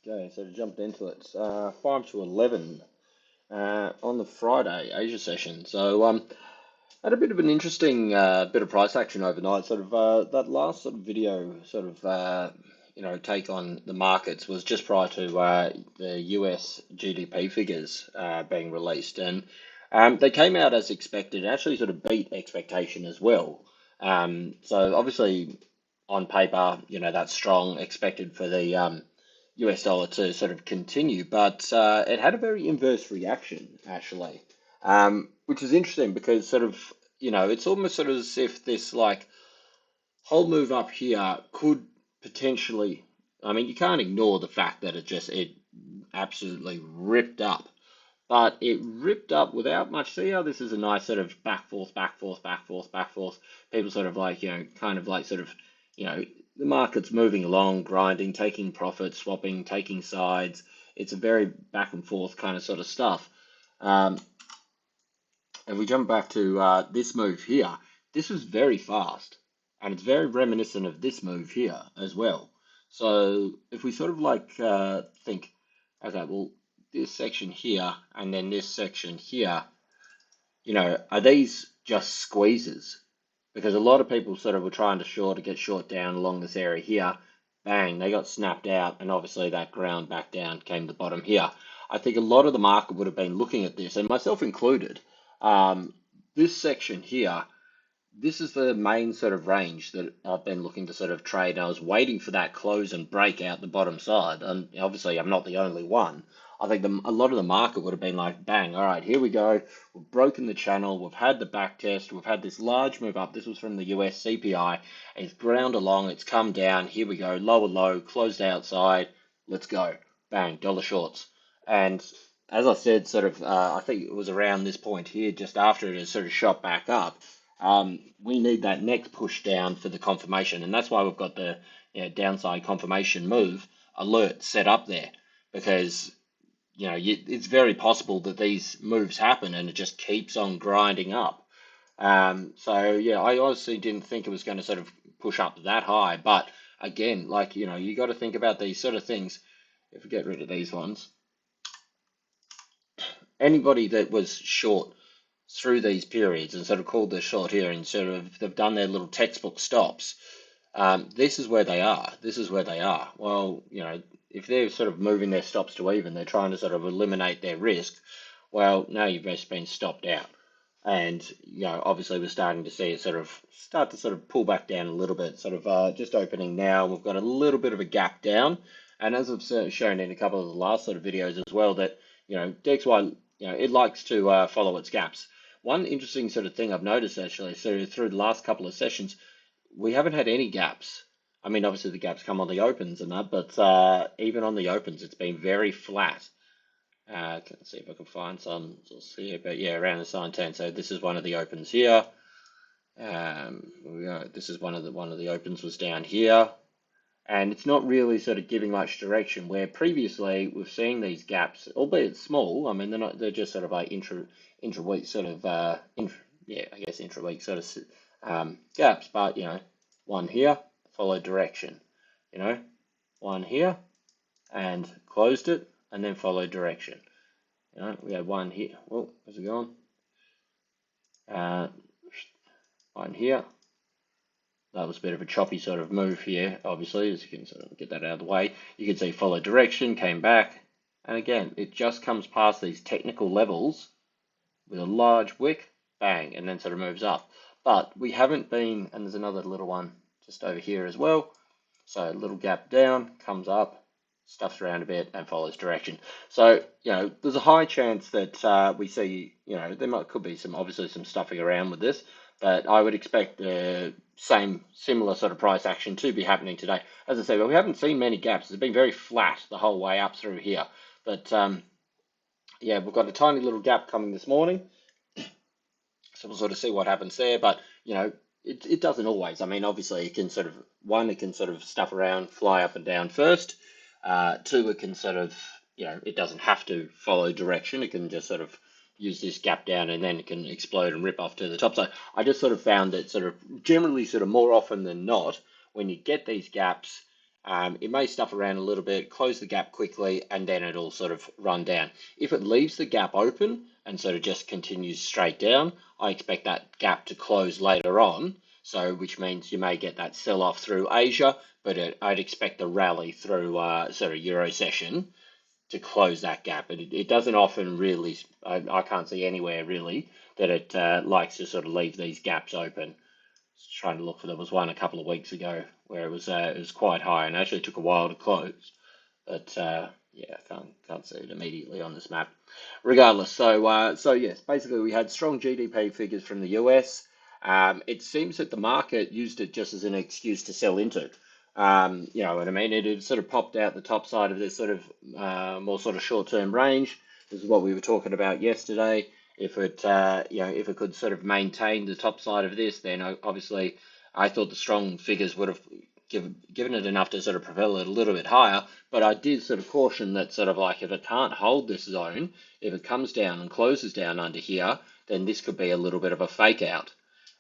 Okay, so jumped into it. 5 to 11 on the Friday Asia session. So had a bit of an interesting bit of price action overnight. Sort of that last sort of video, sort of take on the markets was just prior to the US GDP figures being released, and they came out as expected. Actually, sort of beat expectation as well. So obviously, on paper, that's strong, expected for the US dollar to sort of continue, but it had a very inverse reaction actually, which is interesting because sort of it's almost sort of as if this like whole move up here could potentially. I mean, you can't ignore the fact that it absolutely ripped up, but it ripped up without much. See how this is a nice sort of back forth, back forth, back forth, back forth. People sort of like, kind of like sort of, the market's moving along, grinding, taking profits, swapping, taking sides. It's a very back and forth kind of sort of stuff. If we jump back to this move here, this was very fast, and it's very reminiscent of this move here as well. So if we sort of like think, okay, well, this section here and then this section here, are these just squeezes? Because a lot of people sort of were trying to get short down along this area here. Bang, they got snapped out, and obviously that ground back down came the bottom here. I think a lot of the market would have been looking at this, and myself included. This section here, this is the main sort of range that I've been looking to sort of trade. I was waiting for that close and break out the bottom side, and obviously I'm not the only one. I think a lot of the market would have been like, bang, all right, here we go. We've broken the channel. We've had the back test. We've had this large move up. This was from the US CPI. It's ground along. It's come down. Here we go. Lower low, closed outside. Let's go. Bang, dollar shorts. And as I said, sort of, I think it was around this point here, just after it has sort of shot back up. We need that next push down for the confirmation, and that's why we've got the downside confirmation move alert set up there, because it's very possible that these moves happen and it just keeps on grinding up. So yeah, I honestly didn't think it was going to sort of push up that high, but again, like you got to think about these sort of things. If we get rid of these ones, anybody that was short through these periods and sort of called their short here and sort of they've done their little textbook stops. This is where they are. This is where they are. Well, if they're sort of moving their stops to even, they're trying to sort of eliminate their risk. Well, now you've just been stopped out. And, obviously we're starting to see it start to pull back down a little bit, sort of just opening now. We've got a little bit of a gap down. And as I've shown in a couple of the last sort of videos as well, that, DXY, it likes to follow its gaps. One interesting sort of thing I've noticed actually, so through the last couple of sessions, we haven't had any gaps. I mean, obviously the gaps come on the opens and that, but even on the opens, it's been very flat. Let's see if I can find some. See, but yeah, around the sign 10. So this is one of the opens here. This is one of the opens was down here, and it's not really sort of giving much direction. Where previously we've seen these gaps, albeit small. I mean, they're just sort of like intra-week sort of I guess intra-week sort of gaps, but one here, followed direction, one here and closed it and then followed direction. We had one here. Oh, where's it gone? One here. That was a bit of a choppy sort of move here, obviously, as you can sort of get that out of the way. You can see followed direction, came back, and again, it just comes past these technical levels with a large wick, bang, and then sort of moves up. But we haven't been, and there's another little one just over here as well. So a little gap down, comes up, stuffs around a bit, and follows direction. So, there's a high chance that we see, there could be obviously some stuffing around with this, but I would expect the similar sort of price action to be happening today. As I say, we haven't seen many gaps. It's been very flat the whole way up through here. But yeah, we've got a tiny little gap coming this morning. So we'll sort of see what happens there. But, it doesn't always. I mean, obviously, it can sort of stuff around, fly up and down first. Two, it can sort of, it doesn't have to follow direction. It can just sort of use this gap down and then it can explode and rip off to the top. So I just sort of found that sort of generally sort of more often than not, when you get these gaps, It may stuff around a little bit, close the gap quickly, and then it'll sort of run down. If it leaves the gap open and sort of just continues straight down, I expect that gap to close later on. So, which means you may get that sell-off through Asia, but I'd expect the rally through sort of Euro session to close that gap. It doesn't often really, I can't see anywhere really that it likes to sort of leave these gaps open. Just trying to look for, there was one a couple of weeks ago where it was quite high and actually took a while to close. But yeah, can't see it immediately on this map. Regardless, so yes, basically we had strong GDP figures from the US. It seems that the market used it just as an excuse to sell into. You know what I mean? It had sort of popped out the top side of this sort of more sort of short-term range. This is what we were talking about yesterday. If it you know, if it could sort of maintain the top side of this, then obviously I thought the strong figures would have given it enough to sort of propel it a little bit higher. But I did sort of caution that sort of like if it can't hold this zone, if it comes down and closes down under here, then this could be a little bit of a fake out.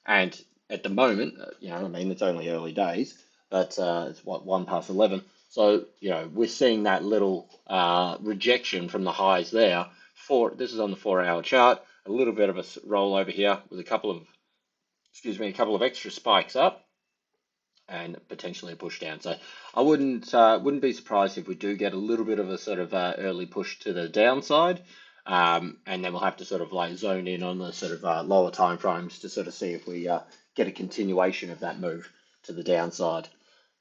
And at the moment, you know, I mean, it's only early days, but it's what, 1 past 11. So, you know, we're seeing that little rejection from the highs there. This is on the 4 hour chart, a little bit of a roll over here with a couple of, excuse me, a couple of extra spikes up and potentially a push down. So I wouldn't be surprised if we do get a little bit of a sort of early push to the downside, and then we'll have to sort of like zone in on the sort of lower time frames to sort of see if we get a continuation of that move to the downside.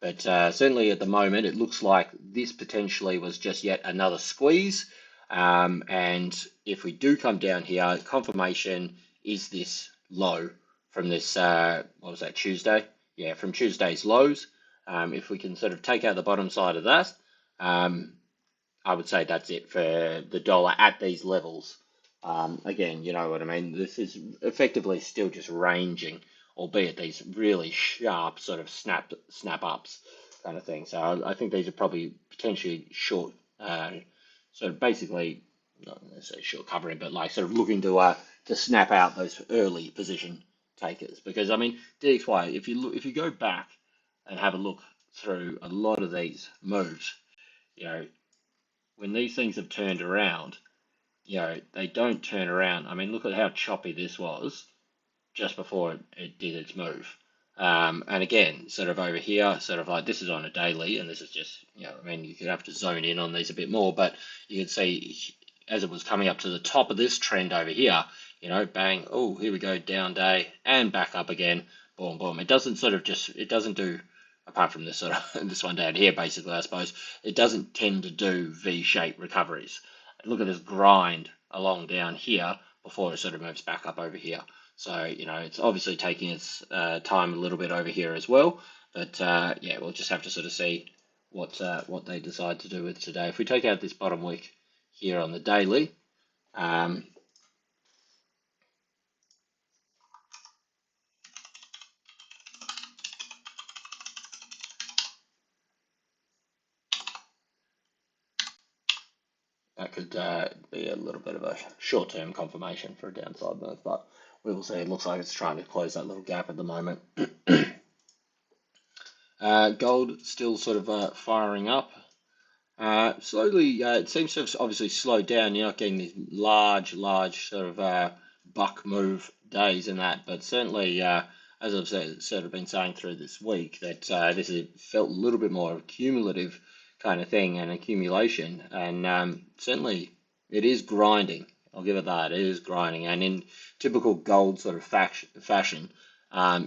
But certainly at the moment, it looks like this potentially was just yet another squeeze. And if we do come down here, confirmation is this low from this, what was that, Tuesday? Yeah, from Tuesday's lows. If we can sort of take out the bottom side of that, I would say that's it for the dollar at these levels. Again, you know what I mean? This is effectively still just ranging, albeit these really sharp sort of snap ups kind of thing. So I think these are probably potentially short, sort of basically not necessarily short covering, but like sort of looking to snap out those early position takers. Because I mean, DXY, if you go back and have a look through a lot of these moves, you know, when these things have turned around, you know, they don't turn around. I mean, look at how choppy this was just before it did its move. And again, sort of over here, sort of like this is on a daily, and this is just, you know, I mean, you could have to zone in on these a bit more, but you can see as it was coming up to the top of this trend over here, you know, bang, oh, here we go, down day, and back up again, boom, boom. It doesn't sort of just, it doesn't do, apart from this sort of, this one down here, basically, I suppose, it doesn't tend to do V-shaped recoveries. Look at this grind along down here before it sort of moves back up over here. So, you know, it's obviously taking its time a little bit over here as well. But yeah, we'll just have to sort of see what they decide to do with today. If we take out this bottom wick here on the daily, that could be a little bit of a short-term confirmation for a downside move, but we will see. It looks like it's trying to close that little gap at the moment. Gold still sort of firing up. Slowly, it seems to have obviously slowed down. You're not getting these large sort of buck move days and that, but certainly, as I've sort of been saying through this week, that this has felt a little bit more cumulative kind of thing and accumulation, and certainly it is grinding. I'll give it that. It is grinding, and in typical gold sort of fashion,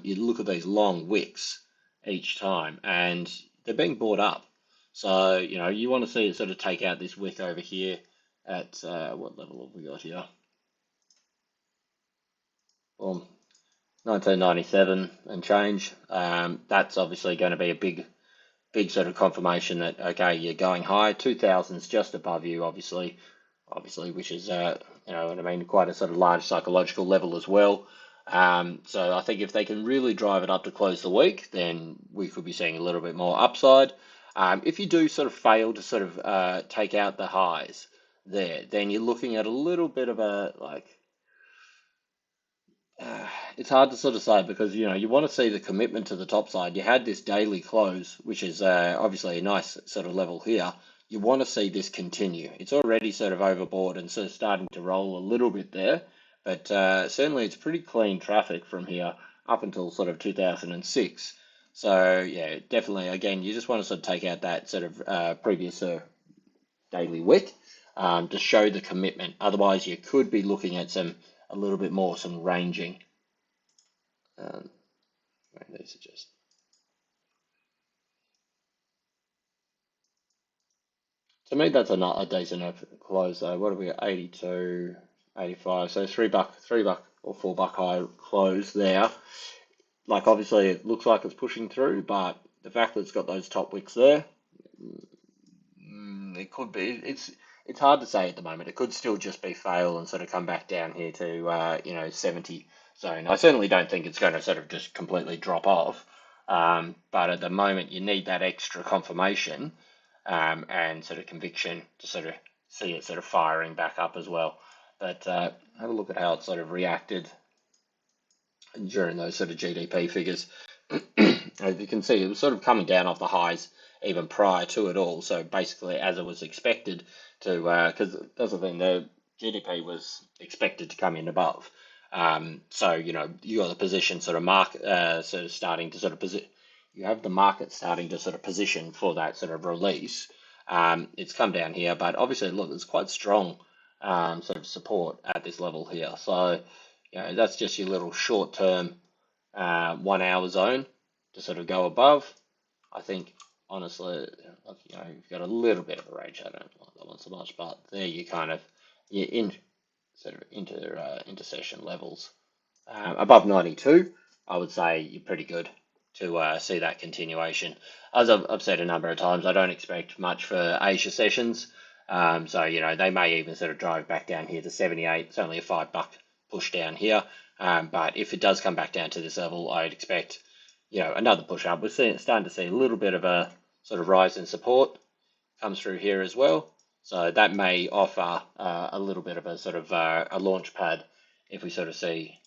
you look at these long wicks each time, and they're being bought up. So, you know, you want to see it sort of take out this wick over here at, what level have we got here? Well, 1997 and change. That's obviously going to be a big sort of confirmation that, okay, you're going high. 2000's just above you, obviously, which is, you know what I mean, quite a sort of large psychological level as well. So I think if they can really drive it up to close the week, then we could be seeing a little bit more upside. If you do sort of fail to sort of take out the highs there, then you're looking at a little bit of a like Uh, it's hard to sort of say because you want to see the commitment to the top side. You had this daily close, which is obviously a nice sort of level here. You want to see this continue. It's already sort of overbought and sort of starting to roll a little bit there, but certainly it's pretty clean traffic from here up until sort of 2006. So yeah, definitely. Again, you just want to sort of take out that sort of previous daily wick to show the commitment. Otherwise, you could be looking at a little bit more some ranging. Um, these are just to me that's a decent close though. What have we got? 82, 85. So $3 or $4 high close there. Like obviously it looks like it's pushing through, but the fact that it's got those top wicks there, it could be. It's hard to say at the moment. It could still just be fail and sort of come back down here to 70 zone. I certainly don't think it's going to sort of just completely drop off. But at the moment, you need that extra confirmation and sort of conviction to sort of see it sort of firing back up as well. But have a look at how it sort of reacted during those sort of GDP figures. As you can see, it was sort of coming down off the highs even prior to it all. So basically, as it was expected to, because that's the thing, the GDP was expected to come in above. So you got the position sort of market, sort of starting to sort of position. You have the market starting to sort of position for that sort of release. It's come down here, but obviously, look, it's quite strong sort of support at this level here. So that's just your little short-term 1 hour zone to sort of go above. I think honestly, you've got a little bit of a range. I don't like that one so much, but there you're in sort of intercession levels. Above 92, I would say you're pretty good to see that continuation. As I've said a number of times, I don't expect much for Asia sessions. So, they may even sort of drive back down here to 78. It's only a $5 push down here. But if it does come back down to this level, I'd expect, another push up. Starting to see a little bit of a sort of rise in support comes through here as well. So that may offer a little bit of a sort of a launch pad if we sort of see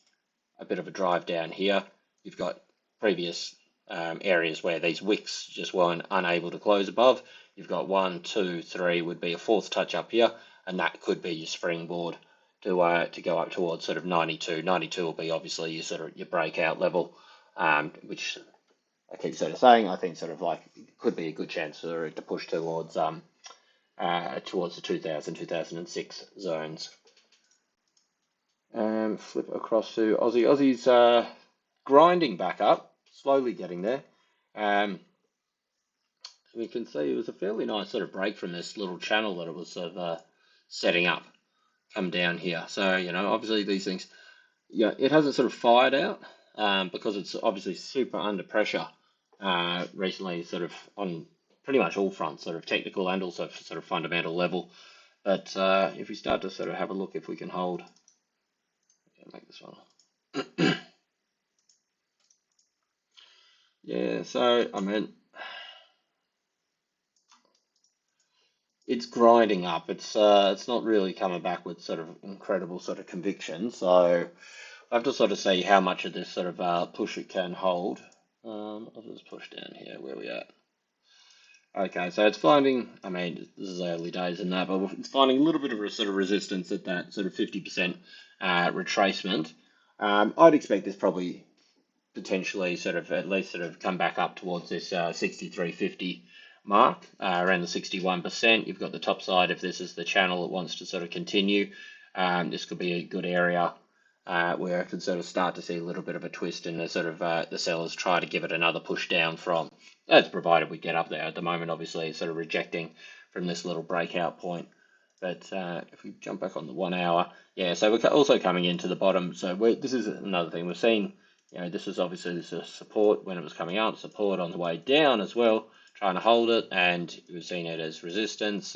a bit of a drive down here. You've got previous areas where these wicks just weren't unable to close above. You've got 1, 2, 3 would be a fourth touch up here, and that could be your springboard to go up towards sort of 92. 92 will be obviously your sort of your breakout level, which I keep sort of saying I think sort of like could be a good chance for it to push towards the 2006 zones. Flip across to Aussie. Aussie's grinding back up, slowly getting there. We can see it was a fairly nice sort of break from this little channel that it was sort of setting up, come down here. So, obviously these things, it hasn't sort of fired out because it's obviously super under pressure recently, sort of on pretty much all fronts, sort of technical and also sort of fundamental level. But if we start to sort of have a look if we can hold, make this one. Yeah, so I mean, it's grinding up. It's not really coming back with sort of incredible sort of conviction. So I have to sort of see how much of this sort of push it can hold. I'll just push down here where we are. Okay, so it's finding. I mean, this is early days in that, but it's finding a little bit of a sort of resistance at that sort of 50% retracement. I'd expect this probably potentially sort of at least sort of come back up towards this 63.50 mark, around the 61%. You've got the top side if this is the channel that wants to sort of continue. This could be a good area where I could sort of start to see a little bit of a twist and the sort of the sellers try to give it another push down from. That's provided we get up there. At the moment, obviously, it's sort of rejecting from this little breakout point. But if we jump back on the 1 hour, yeah, so we're also coming into the bottom. So this is another thing we're seeing. This is obviously this is support when it was coming up, support on the way down as well, trying to hold it, and we've seen it as resistance.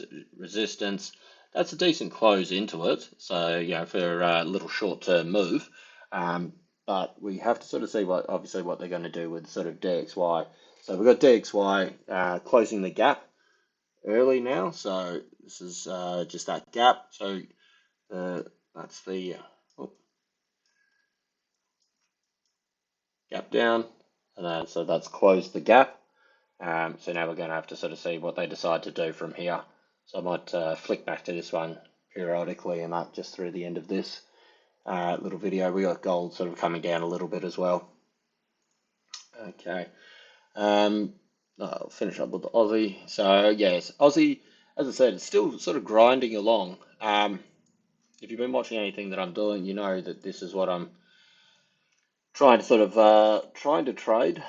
That's a decent close into it. So, for a little short-term move, but we have to sort of see what they're going to do with sort of DXY. So we've got DXY closing the gap early now. So this is just that gap. So that's the gap down, and then so that's closed the gap. So now we're going to have to sort of see what they decide to do from here. So I might flick back to this one periodically and that just through the end of this little video. We got gold sort of coming down a little bit as well. Okay. I'll finish up with the Aussie. So yes, Aussie, as I said, it's still sort of grinding along. If you've been watching anything that I'm doing, you know that this is what I'm trying to sort of trying to trade.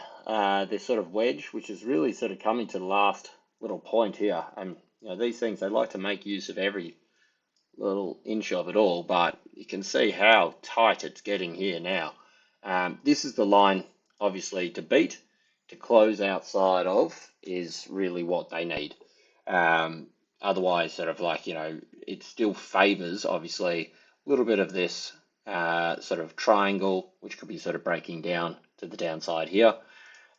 This sort of wedge, which is really sort of coming to the last little point here. And you know these things, they like to make use of every little inch of it all, but you can see how tight it's getting here now. This is the line, obviously, to beat, to close outside of, is really what they need. Otherwise, sort of like, you know, it still favors, obviously, a little bit of this sort of triangle, which could be sort of breaking down to the downside here.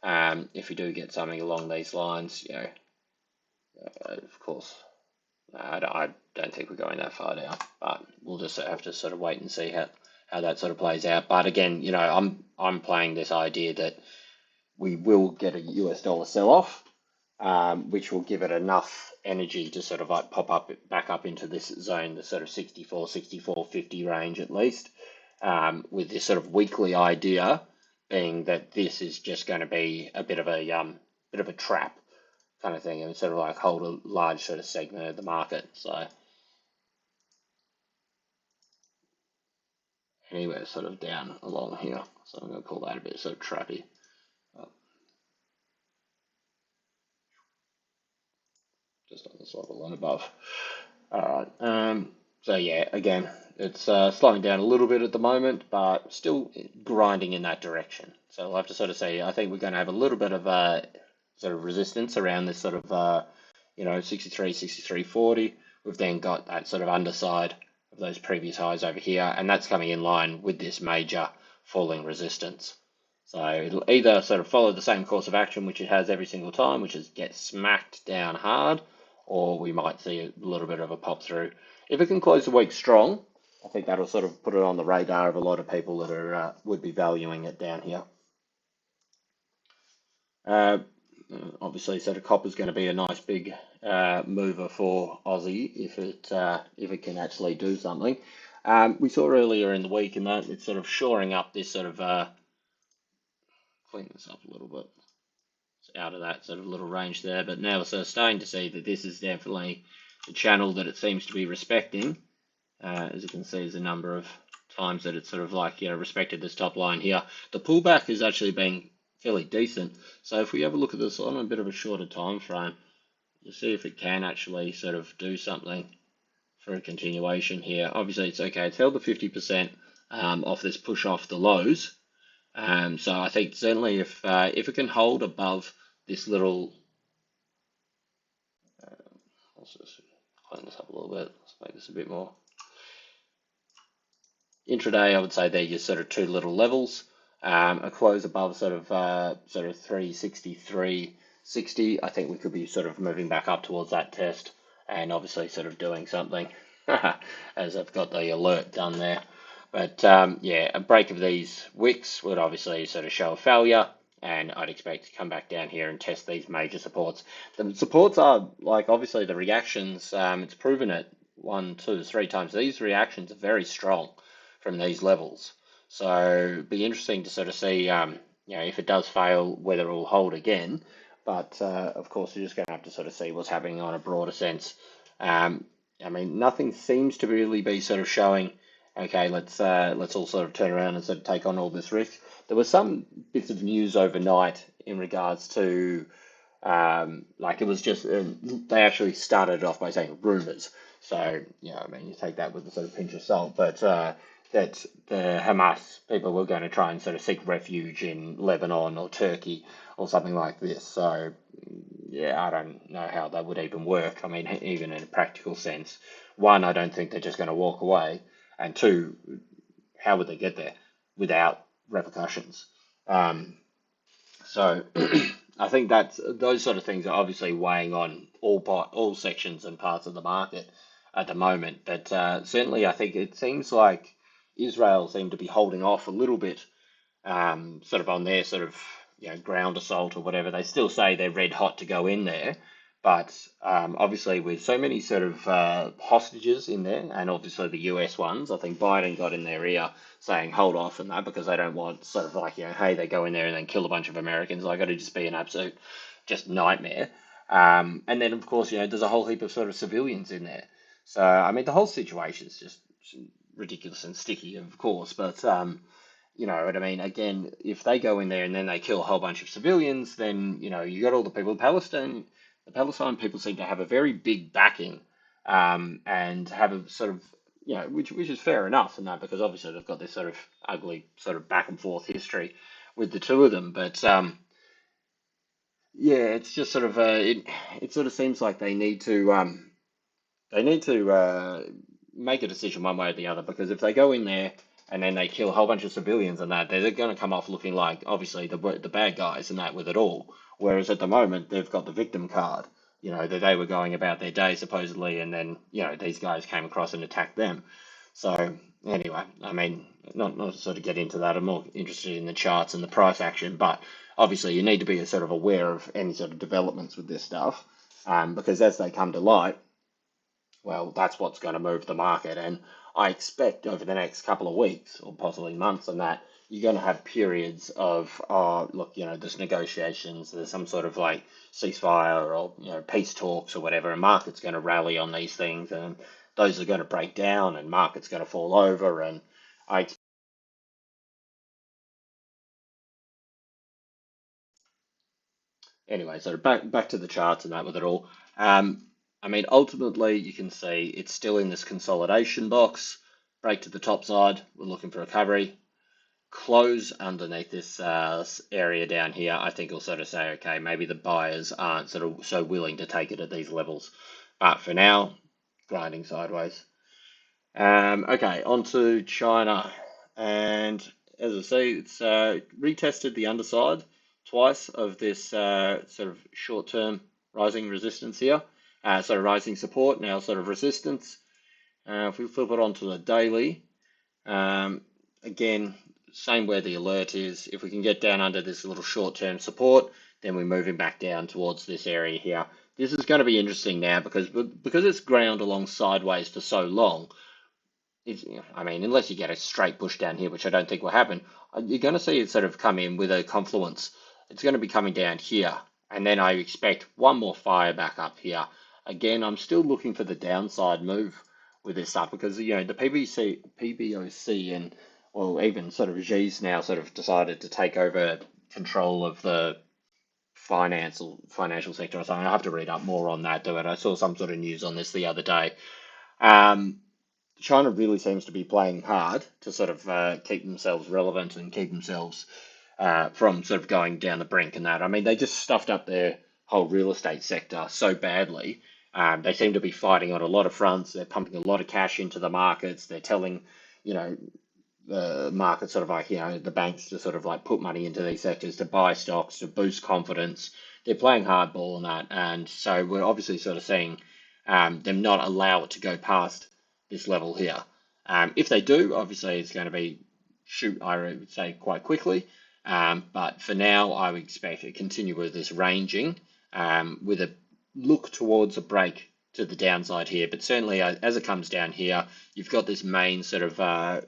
If you do get something along these lines, you know, of course, I don't think we're going that far down, but we'll just have to sort of wait and see how that sort of plays out. But again, you know, I'm playing this idea that we will get a US dollar sell-off, which will give it enough energy to sort of like pop up back up into this zone, the sort of 64, 64.50 range at least, with this sort of weekly idea being that this is just going to be a bit of a trap kind of thing, and sort of like hold a large sort of segment of the market. So anywhere sort of down along here. So I'm going to call that a bit sort of trappy. Just on this level and above. All right. So yeah, again, it's slowing down a little bit at the moment, but still grinding in that direction. So we'll have to sort of say, I think we're going to have a little bit of sort of resistance around this sort of, you know, 63, 63.40. We've then got that sort of underside of those previous highs over here, and that's coming in line with this major falling resistance. So it'll either sort of follow the same course of action, which it has every single time, which is get smacked down hard, or we might see a little bit of a pop through. If it can close the week strong, I think that'll sort of put it on the radar of a lot of people that are would be valuing it down here. Uh, Obviously, so the copper's going to be a nice big mover for Aussie if it can actually do something. We saw earlier in the week in that it's sort of shoring up this sort of clean this up a little bit. It's out of that sort of little range there, but now we're sort of starting to see that this is definitely the channel that it seems to be respecting. As you can see, there's a number of times that it's sort of like, you know, respected this top line here. The pullback is actually being fairly decent. So if we have a look at this on a bit of a shorter time frame, you'll see if it can actually sort of do something for a continuation here. Obviously, it's okay. It's held the 50% off this push off the lows. So I think certainly if it can hold above this little, let's just clean this up a little bit. Let's make this a bit more. Intraday, I would say they're your sort of two little levels. A close above sort of 363.60. I think we could be sort of moving back up towards that test, and obviously sort of doing something as I've got the alert done there. But yeah, a break of these wicks would obviously sort of show a failure, and I'd expect to come back down here and test these major supports. The supports are like obviously the reactions. It's proven it 1, 2, 3 times. These reactions are very strong from these levels. So it'd be interesting to sort of see, you know, if it does fail, whether it will hold again. But of course, we're just going to have to sort of see what's happening on a broader sense. I mean, nothing seems to really be sort of showing. Okay, let's all sort of turn around and sort of take on all this risk. There were some bits of news overnight in regards to, like it was just they actually started off by saying rumors. So you know, I mean, you take that with a sort of pinch of salt, but that the Hamas people were going to try and sort of seek refuge in Lebanon or Turkey or something like this. So yeah, I don't know how that would even work. I mean, even in a practical sense, one, I don't think they're just going to walk away, and two, how would they get there without repercussions? So I think that's those sort of things are obviously weighing on all sections and parts of the market at the moment. But certainly, I think it seems like Israel seemed to be holding off a little bit sort of on their sort of ground assault or whatever. They still say they're red hot to go in there, but obviously with so many sort of hostages in there, and obviously the US ones, I think Biden got in their ear saying hold off and that because they don't want sort of like hey, they go in there and then kill a bunch of Americans. Like, got to just be an absolute just nightmare. And then of course there's a whole heap of sort of civilians in there. So I mean the whole situation is just ridiculous and sticky, of course, but you know what I mean? Again, if they go in there and then they kill a whole bunch of civilians, then you got all the people. The Palestine people seem to have a very big backing, and have a sort of which is fair enough in that because obviously they've got this sort of ugly sort of back and forth history with the two of them. But yeah, it's just sort of it sort of seems like they need to make a decision one way or the other because if they go in there and then they kill a whole bunch of civilians and that, they're going to come off looking like obviously the bad guys and that with it all. Whereas at the moment they've got the victim card, that they were going about their day supposedly, and then these guys came across and attacked them. So anyway, I mean, not to sort of get into that. I'm more interested in the charts and the price action, but obviously you need to be sort of aware of any sort of developments with this stuff, because as they come to light, well, that's what's going to move the market. And I expect over the next couple of weeks or possibly months and that, you're going to have periods of, oh, look, there's negotiations, there's some sort of like ceasefire or, peace talks or whatever, and market's going to rally on these things, and those are going to break down and market's going to fall over. And I anyway, so back to the charts and that with it all. I mean, ultimately, you can see it's still in this consolidation box. Break to the top side. We're looking for recovery. Close underneath this area down here. I think will sort of say, okay, maybe the buyers aren't sort of so willing to take it at these levels. But for now, grinding sideways. Okay, on to China. And as I see, it's retested the underside twice of this sort of short-term rising resistance here. Sort of rising support, now sort of resistance. If we flip it onto the daily, um, again, same where the alert is. If we can get down under this little short-term support, then we're moving back down towards this area here. This is going to be interesting now because it's ground along sideways for so long. I mean, unless you get a straight push down here, which I don't think will happen, you're going to see it sort of come in with a confluence. It's going to be coming down here, and then I expect one more fire back up here. Again, I'm still looking for the downside move with this stuff because the PBOC, and well, even sort of Xi's now sort of decided to take over control of the financial sector or something. I have to read up more on that, but I saw some sort of news on this the other day. Um, China really seems to be playing hard to sort of keep themselves relevant and keep themselves from sort of going down the brink and that. I mean, they just stuffed up their whole real estate sector so badly. They seem to be fighting on a lot of fronts. They're pumping a lot of cash into the markets. They're telling, you know, the market sort of like, the banks to sort of like put money into these sectors to buy stocks, to boost confidence. They're playing hardball on that. And so we're obviously sort of seeing them not allow it to go past this level here. If they do, obviously it's going to be shoot, I would say, quite quickly. But for now, I would expect to continue with this ranging with a look towards a break to the downside here. But certainly, as it comes down here, you've got this main sort of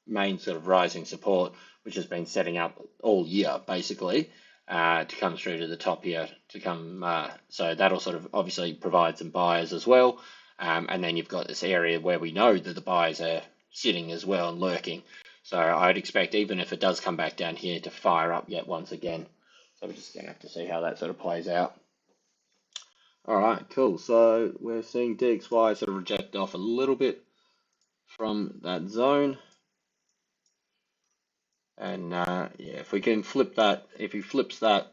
rising support, which has been setting up all year, basically, to come through to the top here, to come. So that'll sort of obviously provide some buyers as well. And then you've got this area where we know that the buyers are sitting as well and lurking. So I'd expect, even if it does come back down here, to fire up yet once again. So we're just going to have to see how that sort of plays out. All right, cool. So we're seeing DXY sort of reject off a little bit from that zone. And yeah, if we can flip that, if he flips that,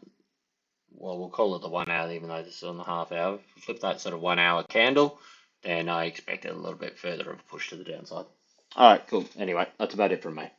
well, we'll call it the 1 hour, even though this is on the half hour. If we flip that sort of 1 hour candle, then I expect a little bit further of a push to the downside. All right, cool. Anyway, that's about it from me.